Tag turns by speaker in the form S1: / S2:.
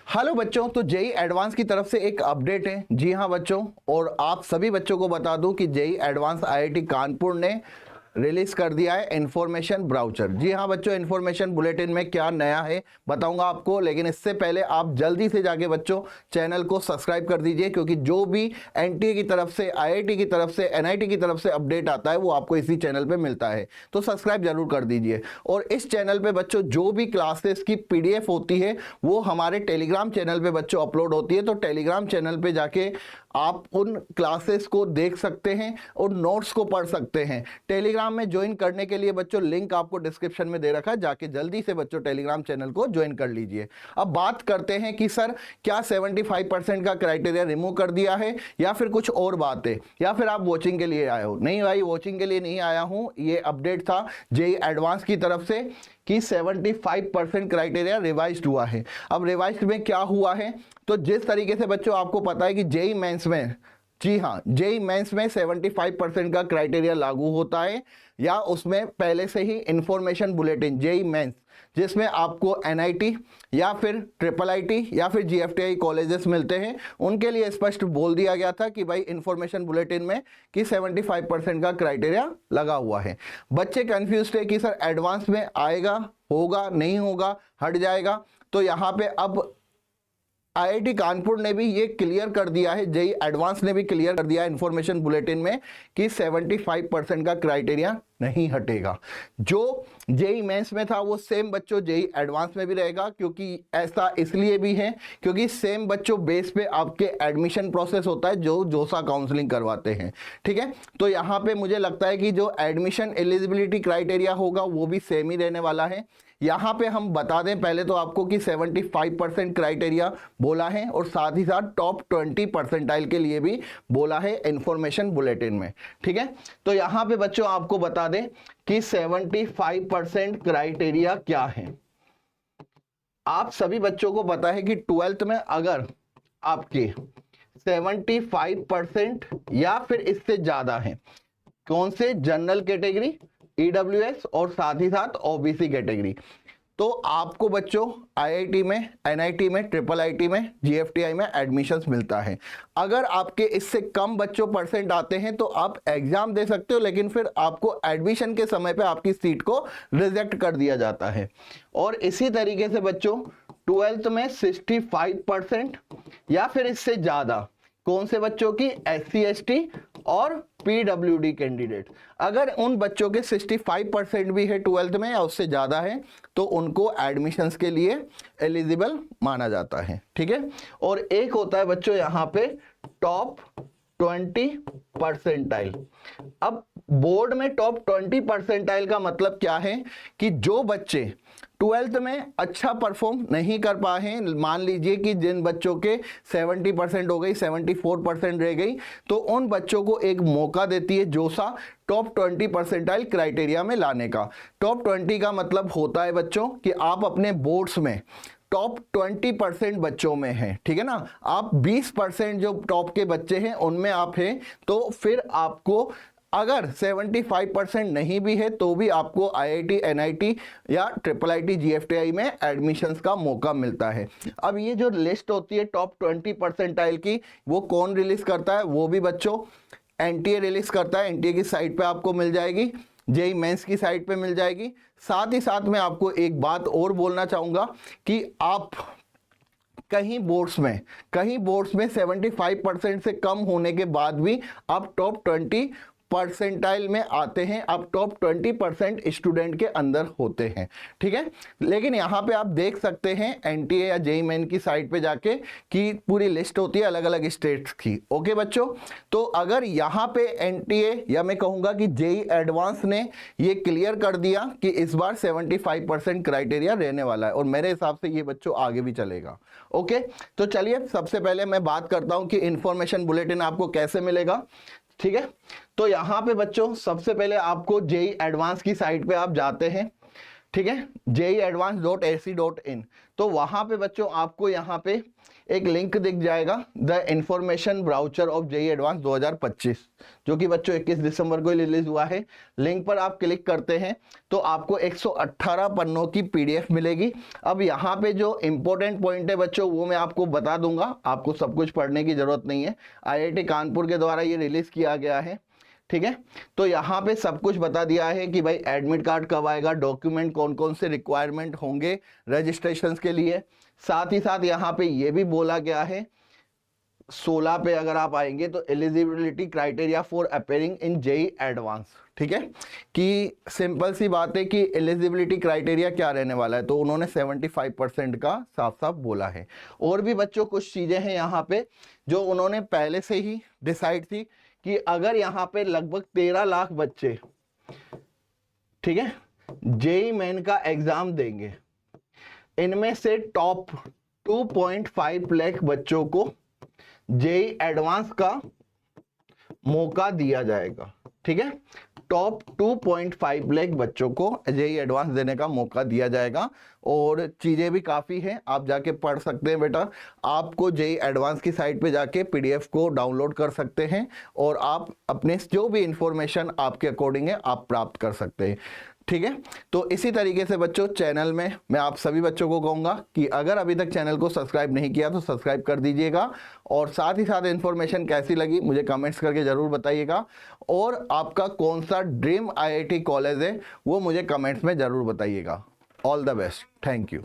S1: Hello बच्चों, तो JEE advance की तरफ से एक अपडेट है। जी हाँ बच्चों, और आप सभी बच्चों को बता दूं कि जेई एडवांस आईआईटी कानपुर ने रिलीज कर दिया है इंफॉर्मेशन ब्राउचर। जी हाँ बच्चों, इंफॉर्मेशन बुलेटिन में क्या नया है बताऊंगा आपको, लेकिन इससे पहले आप जल्दी से जाके बच्चों चैनल को सब्सक्राइब कर दीजिए, क्योंकि जो भी एनटीए की तरफ से, आईआईटी की तरफ से, एनआईटी की तरफ से अपडेट आता है वो आपको इसी चैनल पे मिलता है। तो सब्सक्राइब जरूर कर दीजिए। और इस चैनल पे बच्चों जो भी क्लासेस की पीडीएफ होती है वो हमारे टेलीग्राम चैनल पे बच्चों अपलोड होती है। तो टेलीग्राम चैनल पे जाके आप उन क्लासेस को देख सकते हैं और नोट्स को पढ़ सकते हैं। टेलीग्राम में ज्वाइन करने के लिए बच्चों लिंक आपको डिस्क्रिप्शन में दे रखा है, जाके जल्दी से बच्चों टेलीग्राम चैनल को ज्वाइन कर लीजिए। अब बात करते हैं कि सर क्या 75% का क्राइटेरिया रिमूव कर दिया है या फिर कुछ और बात है, या फिर आप वॉचिंग के लिए आए हो। नहीं भाई, वॉचिंग के लिए नहीं आया हूं, ये अपडेट था जेई एडवांस की तरफ से कि 75% क्राइटेरिया रिवाइज्ड हुआ है। अब रिवाइज्ड में क्या हुआ है, तो जिस तरीके से बच्चों आपको पता है कि जेई मेंस में, जी हाँ, जेई मेंस में 75% का क्राइटेरिया लागू होता है, या उसमें पहले से ही इंफॉर्मेशन बुलेटिन जेई मेंस, जिसमें आपको एनआईटी या फिर ट्रिपल आईटी या फिर जीएफटीआई कॉलेजेस मिलते हैं, उनके लिए स्पष्ट बोल दिया गया था कि भाई इंफॉर्मेशन बुलेटिन में कि 75% का क्राइटेरिया लगा हुआ है। बच्चे कंफ्यूज थे कि सर एडवांस में आएगा, होगा, नहीं होगा, हट जाएगा। तो यहाँ पे अब आईआईटी कानपुर ने भी ये क्लियर कर दिया है, जेई एडवांस ने भी क्लियर कर दिया है इंफॉर्मेशन बुलेटिन में कि 75% का क्राइटेरिया नहीं हटेगा। जो जेई मेंस में था वो सेम बच्चों जेई एडवांस में भी रहेगा, क्योंकि ऐसा इसलिए भी है क्योंकि सेम बच्चों बेस पे आपके एडमिशन प्रोसेस होता है जो जोसा काउंसलिंग करवाते हैं। ठीक है, तो यहाँ पे मुझे लगता है कि जो एडमिशन एलिजिबिलिटी क्राइटेरिया होगा वो भी सेम ही रहने वाला है। यहाँ पे हम बता दें पहले तो आपको कि 75% क्राइटेरिया बोला है, और साथ ही साथ टॉप 20 परसेंटाइल के लिए भी बोला है इंफॉर्मेशन बुलेटिन में। ठीक है, तो यहाँ पे बच्चों आपको बता दें कि 75% क्राइटेरिया क्या है। आप सभी बच्चों को पता है कि 12th में अगर आपके 75% या फिर इससे ज्यादा है, कौन से, जनरल कैटेगरी, ईडब्ल्यूएस और साथ ही साथ ओबीसी कैटेगरी, तो आपको बच्चों आईआईटी में, एनआईटी में, ट्रिपल आईटी में, जीएफटीआई में एडमिशंस मिलता है। अगर आपके इससे कम बच्चों परसेंट आते हैं तो आप एग्जाम दे सकते हो, लेकिन फिर आपको एडमिशन के समय पे आपकी सीट को रिजेक्ट कर दिया जाता है। और इसी तरीके से बच्चों 12th में 65% या फिर इससे ज्यादा, कौन से बच्चों की, एससी एसटी और पीडब्ल्यूडी कैंडिडेट, अगर उन बच्चों के 65% भी है 12th में या उससे ज्यादा है तो उनको एडमिशंस के लिए एलिजिबल माना जाता है। ठीक है, और एक होता है बच्चों यहाँ पे टॉप 20 परसेंटाइल। अब बोर्ड में टॉप 20 परसेंटाइल का मतलब क्या है कि जो बच्चे 12th में अच्छा परफॉर्म नहीं कर पाए हैं, मान लीजिए कि जिन बच्चों के 70% हो गई, 74% रह गई, तो उन बच्चों को एक मौका देती है जोसा टॉप 20 परसेंटाइल क्राइटेरिया में लाने का। टॉप 20 का मतलब होता है बच्चों कि आप अपने बोर्ड्स में टॉप 20% बच्चों में हैं। ठीक है ना, आप 20% जो टॉप के बच्चे हैं उनमें आप हैं, तो फिर आपको अगर 75% नहीं भी है तो भी आपको आईआईटी, एनआईटी या ट्रिपल आईटी, जीएफटीआई में एडमिशंस का मौका मिलता है। अब ये जो लिस्ट होती है टॉप 20 परसेंटाइल की, वो कौन रिलीज करता है, वो भी बच्चों एनटीए रिलीज करता है। एनटीए की साइट पे आपको मिल जाएगी, जेई मेंस की साइट पे मिल जाएगी। साथ ही साथ मैं आपको एक बात और बोलना चाहूंगा कि आप कहीं बोर्ड्स में 75% से कम होने के बाद भी आप टॉप 20 परसेंटाइल में आते हैं, आप टॉप 20% स्टूडेंट के अंदर होते हैं। ठीक है, लेकिन यहाँ पे आप देख सकते हैं एनटीए या जेई मेन की साइट पे जाके कि पूरी लिस्ट होती है अलग अलग स्टेट्स की। ओके बच्चों, तो अगर यहाँ पे एनटीए या मैं कहूँगा कि जेई एडवांस ने ये क्लियर कर दिया कि इस बार 75% क्राइटेरिया रहने वाला है, और मेरे हिसाब से ये बच्चों आगे भी चलेगा। ओके, तो चलिए सबसे पहले मैं बात करता हूँ कि इंफॉर्मेशन बुलेटिन आपको कैसे मिलेगा। ठीक है, तो यहां पे बच्चों सबसे पहले आपको जेई एडवांस की साइट पे आप जाते हैं। ठीक है, JEE advance.ac.in, तो वहां पे बच्चों आपको यहाँ पे एक लिंक दिख जाएगा, the information brochure of JEE advance 2025, जो कि बच्चों 21 दिसंबर को रिलीज हुआ है। लिंक पर आप क्लिक करते हैं तो आपको 118 पन्नों की पीडीएफ मिलेगी। अब यहाँ पे जो इंपॉर्टेंट पॉइंट है बच्चों वो मैं आपको बता दूंगा, आपको सब कुछ पढ़ने की जरूरत नहीं है। आईआईटी कानपुर के द्वारा ये रिलीज किया गया है, ठीक है। तो यहाँ पे सब कुछ बता दिया है कि भाई एडमिट कार्ड कब आएगा, डॉक्यूमेंट कौन कौन से रिक्वायरमेंट होंगे रजिस्ट्रेशन के लिए। साथ ही साथ यहाँ पे ये भी बोला गया है 16 पे अगर आप आएंगे तो eligibility criteria for appearing in JEE advance, ठीक है। कि सिंपल सी बात है कि एलिजिबिलिटी क्राइटेरिया क्या रहने वाला है, तो उन्होंने 75% का साफ साफ बोला है। और भी बच्चों कुछ चीजें हैं यहाँ पे जो उन्होंने पहले से ही डिसाइड थी कि अगर यहाँ पे लगभग 13 लाख बच्चे, ठीक है, जेईई मेन का एग्जाम देंगे, इनमें से टॉप 2.5 लाख बच्चों को जेईई एडवांस का मौका दिया जाएगा, ठीक है। टॉप 2.5 लाख बच्चों को जेईई एडवांस देने का मौका दिया जाएगा। और चीजें भी काफी हैं, आप जाके पढ़ सकते हैं बेटा। आपको जेईई एडवांस की साइट पे जाके पीडीएफ को डाउनलोड कर सकते हैं और आप अपने जो भी इंफॉर्मेशन आपके अकॉर्डिंग है आप प्राप्त कर सकते हैं, ठीक है। तो इसी तरीके से बच्चों चैनल में मैं आप सभी बच्चों को कहूंगा कि अगर अभी तक चैनल को सब्सक्राइब नहीं किया तो सब्सक्राइब कर दीजिएगा। और साथ ही साथ इन्फॉर्मेशन कैसी लगी मुझे कमेंट्स करके जरूर बताइएगा। और आपका कौन सा ड्रीम आईआईटी कॉलेज है वो मुझे कमेंट्स में जरूर बताइएगा। All the best, thank you.